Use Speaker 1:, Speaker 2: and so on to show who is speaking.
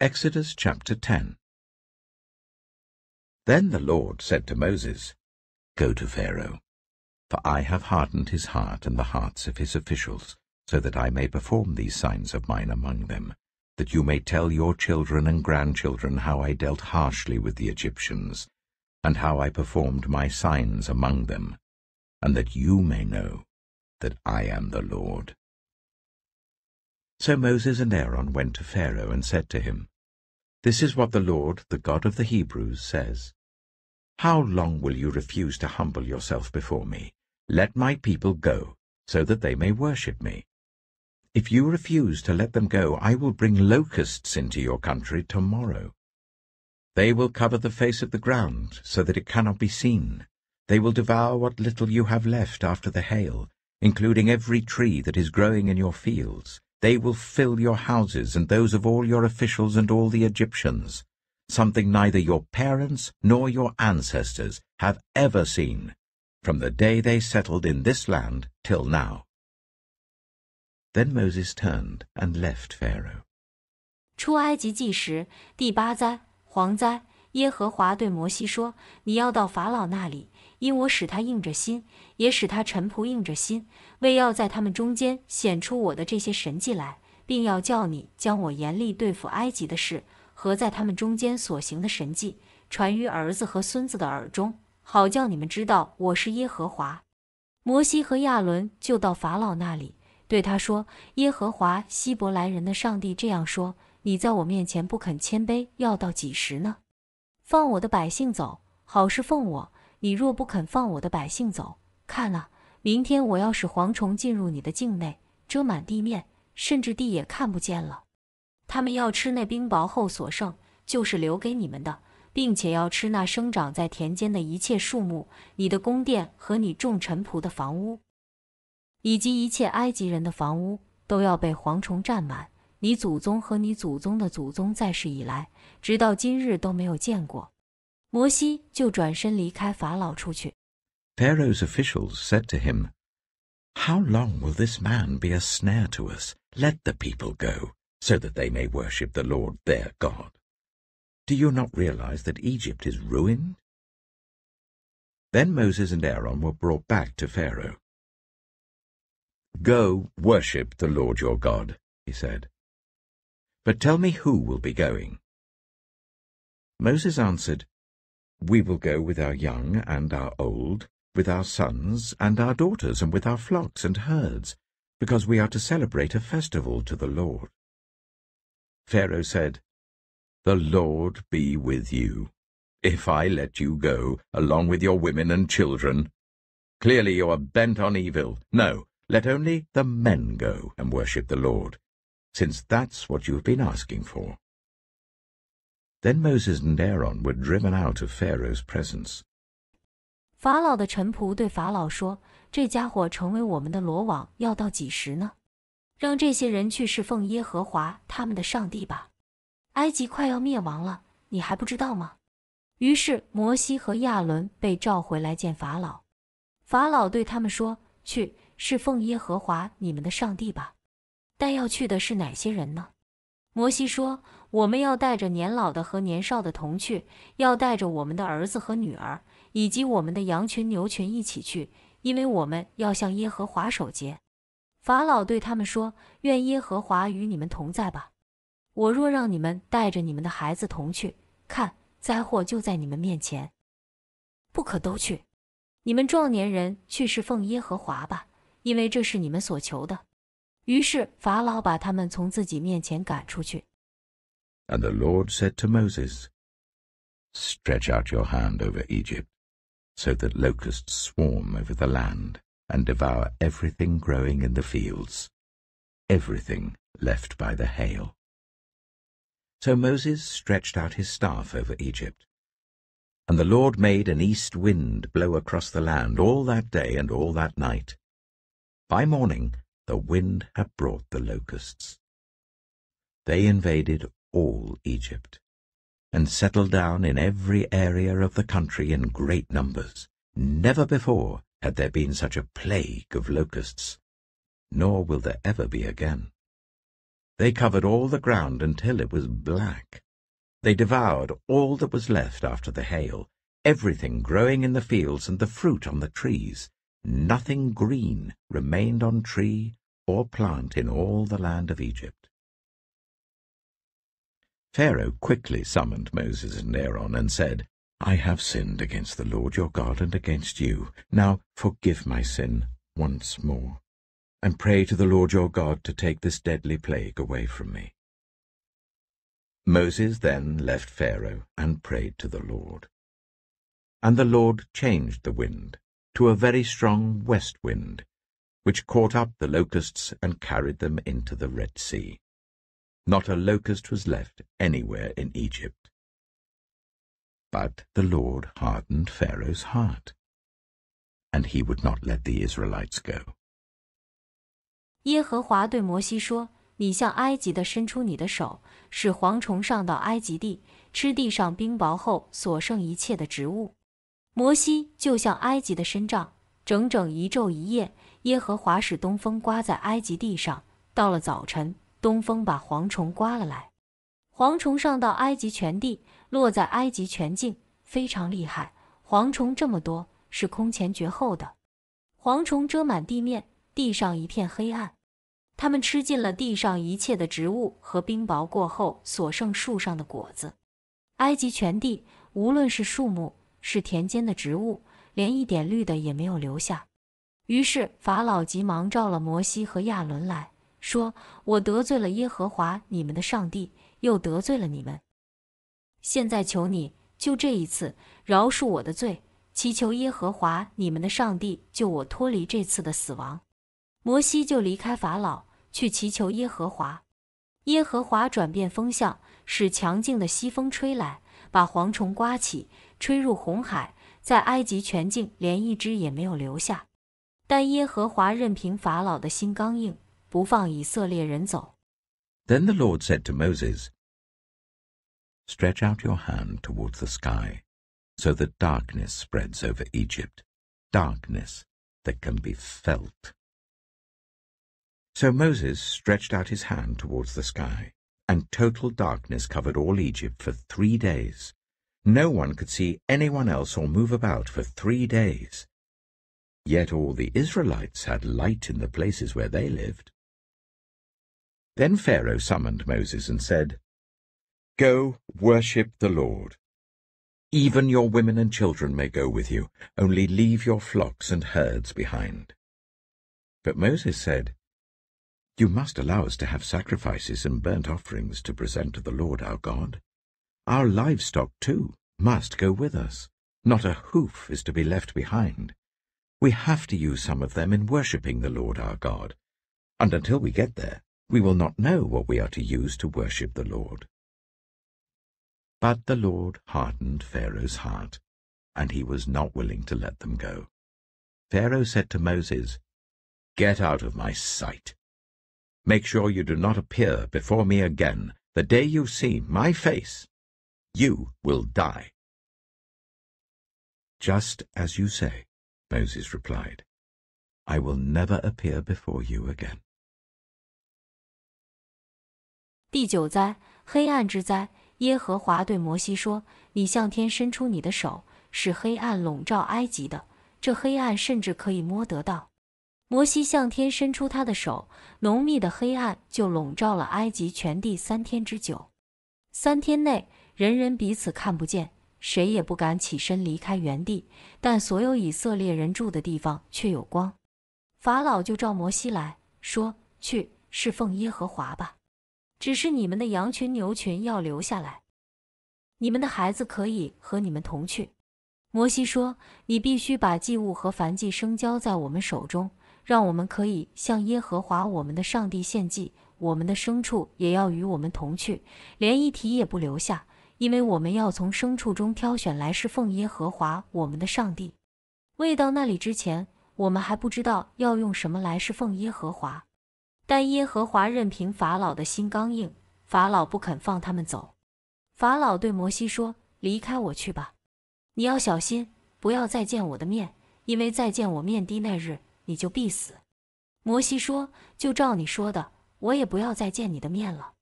Speaker 1: Exodus chapter 10. Then the Lord said to Moses, "Go to Pharaoh, for I have hardened his heart and the hearts of his officials, so that I may perform these signs of mine among them, that you may tell your children and grandchildren how I dealt harshly with the Egyptians, and how I performed my signs among them, and that you may know that I am the Lord." So Moses and Aaron went to Pharaoh and said to him, "This is what the Lord, the God of the Hebrews, says. How long will you refuse to humble yourself before me? Let my people go, so that they may worship me. If you refuse to let them go, I will bring locusts into your country tomorrow. They will cover the face of the ground, so that it cannot be seen. They will devour what little you have left after the hail, including every tree that is growing in your fields. They will fill your houses and those of all your officials and all the Egyptians, something neither your parents nor your ancestors have ever seen, from the day they settled in this land till now." Then Moses turned and left Pharaoh.
Speaker 2: 出埃及记时第8灾，蝗灾。耶和华对摩西说：“你要到法老那里，因我使他硬着心，也使他臣仆硬着心，为要在他们中间显出我的这些神迹来，并要叫你将我严厉对付埃及的事和在他们中间所行的神迹传于儿子和孙子的耳中，好叫你们知道我是耶和华。”摩西和亚伦就到法老那里，对他说：“耶和华希伯来人的上帝这样说：你在我面前不肯谦卑，要到几时呢？放我的百姓走，好侍奉我。你若不肯放我的百姓走，看啊，明天我要使蝗虫进入你的境内，遮满地面，甚至地也看不见了。他们要吃那冰雹后所剩，就是留给你们的，并且要吃那生长在田间的一切树木，你的宫殿和你众臣仆的房屋，以及一切埃及人的房屋，都要被蝗虫占满。你祖宗和你祖宗的祖宗在世以来，直到今日都没有见过。”摩西就转身离开法老出去。
Speaker 1: Pharaoh's officials said to him, "How long will this man be a snare to us? Let the people go, so that they may worship the Lord their God. Do you not realize that Egypt is ruined?" Then Moses and Aaron were brought back to Pharaoh. "Go worship the Lord your God," he said. "But tell me who will be going." Moses answered, "We will go with our young and our old, with our sons and our daughters, and with our flocks and herds, because we are to celebrate a festival to the Lord." Pharaoh said, "The Lord be with you, if I let you go, along with your women and children. Clearly you are bent on evil. No, let only the men go and worship the Lord, since that's what you've been asking for." Then Moses and Aaron were driven out of Pharaoh's presence.
Speaker 2: 法老的臣仆对法老说：“这家伙成为我们的罗网，要到几时呢？让这些人去侍奉耶和华他们的上帝吧。埃及快要灭亡了，你还不知道吗？”于是摩西和亚伦被召回来见法老。法老对他们说：“去侍奉耶和华你们的上帝吧。但要去的是哪些人呢？”摩西说：“我们要带着年老的和年少的同去，要带着我们的儿子和女儿，以及我们的羊群牛群一起去，因为我们要向耶和华守节。”法老对他们说：“愿耶和华与你们同在吧。我若让你们带着你们的孩子同去，看，灾祸就在你们面前。不可都去。你们壮年人去侍奉耶和华吧，因为这是你们所求的。”于是法老把他们从自己面前赶出去。
Speaker 1: And the Lord said to Moses, "Stretch out your hand over Egypt, so that locusts swarm over the land and devour everything growing in the fields, everything left by the hail." So Moses stretched out his staff over Egypt, and the Lord made an east wind blow across the land all that day and all that night. By morning, the wind had brought the locusts. They invaded all Egypt, and settled down in every area of the country in great numbers. Never before had there been such a plague of locusts, nor will there ever be again. They covered all the ground until it was black. They devoured all that was left after the hail, everything growing in the fields and the fruit on the trees. Nothing green remained on tree or plant in all the land of Egypt. Pharaoh quickly summoned Moses and Aaron and said, I have sinned against the Lord your God and against you. Now forgive my sin once more, and pray to the Lord your God to take this deadly plague away from me. Moses then left Pharaoh and prayed to the Lord. And the Lord changed the wind to a very strong west wind, which caught up the locusts and carried them into the Red Sea. Not a locust was left anywhere in Egypt. But the Lord hardened Pharaoh's heart, and he would not let the Israelites go.
Speaker 2: 耶和华对摩西说：“你向埃及的伸出你的手，使蝗虫上到埃及地，吃地上冰雹后所剩一切的植物。”摩西就向埃及的伸杖，整整一昼一夜，耶和华使东风刮在埃及地上。到了早晨，东风把蝗虫刮了来，蝗虫上到埃及全地，落在埃及全境，非常厉害。蝗虫这么多，是空前绝后的。蝗虫遮满地面，地上一片黑暗。它们吃尽了地上一切的植物和冰雹过后所剩树上的果子。埃及全地，无论是树木，是田间的植物，连一点绿的也没有留下。于是法老急忙召了摩西和亚伦来，说：“我得罪了耶和华你们的上帝，又得罪了你们。现在求你，就这一次饶恕我的罪，祈求耶和华你们的上帝救我脱离这次的死亡。”摩西就离开法老，去祈求耶和华。耶和华转变风向，使强劲的西风吹来，把蝗虫刮起，吹入红海，在埃及全境连一只也没有留下。但耶和华任凭法老的心刚硬，不放以色列人走。
Speaker 1: Then the Lord said to Moses, Stretch out your hand towards the sky, so that darkness spreads over Egypt, darkness that can be felt. So Moses stretched out his hand towards the sky, and total darkness covered all Egypt for 3 days. No one could see anyone else or move about for 3 days. Yet all the Israelites had light in the places where they lived. Then Pharaoh summoned Moses and said, Go, worship the Lord. Even your women and children may go with you, only leave your flocks and herds behind. But Moses said, You must allow us to have sacrifices and burnt offerings to present to the Lord our God. Our livestock, too, must go with us. Not a hoof is to be left behind. We have to use some of them in worshipping the Lord our God, and until we get there, we will not know what we are to use to worship the Lord. But the Lord hardened Pharaoh's heart, and he was not willing to let them go. Pharaoh said to Moses, Get out of my sight. Make sure you do not appear before me again. The day you see my face, you will die. Just as you say, Moses replied, I will never appear before you again.
Speaker 2: 第9灾，黑暗之灾。耶和华对摩西说：“你向天伸出你的手，使黑暗笼罩埃及的，这黑暗甚至可以摸得到。”摩西向天伸出他的手，浓密的黑暗就笼罩了埃及全地3天之久。3天内，人人彼此看不见，谁也不敢起身离开原地，但所有以色列人住的地方却有光。法老就召摩西来说：“去侍奉耶和华吧。只是你们的羊群牛群要留下来，你们的孩子可以和你们同去。”摩西说：“你必须把祭物和燔祭生交在我们手中，让我们可以向耶和华我们的上帝献祭，我们的牲畜也要与我们同去，连一蹄也不留下，因为我们要从牲畜中挑选来侍奉耶和华我们的上帝。未到那里之前，我们还不知道要用什么来侍奉耶和华。”但耶和华任凭法老的心刚硬，法老不肯放他们走。法老对摩西说：“离开我去吧，你要小心，不要再见我的面，因为再见我面的那日，你就必死。”摩西说：“就照你说的，我也不要再见你的面了。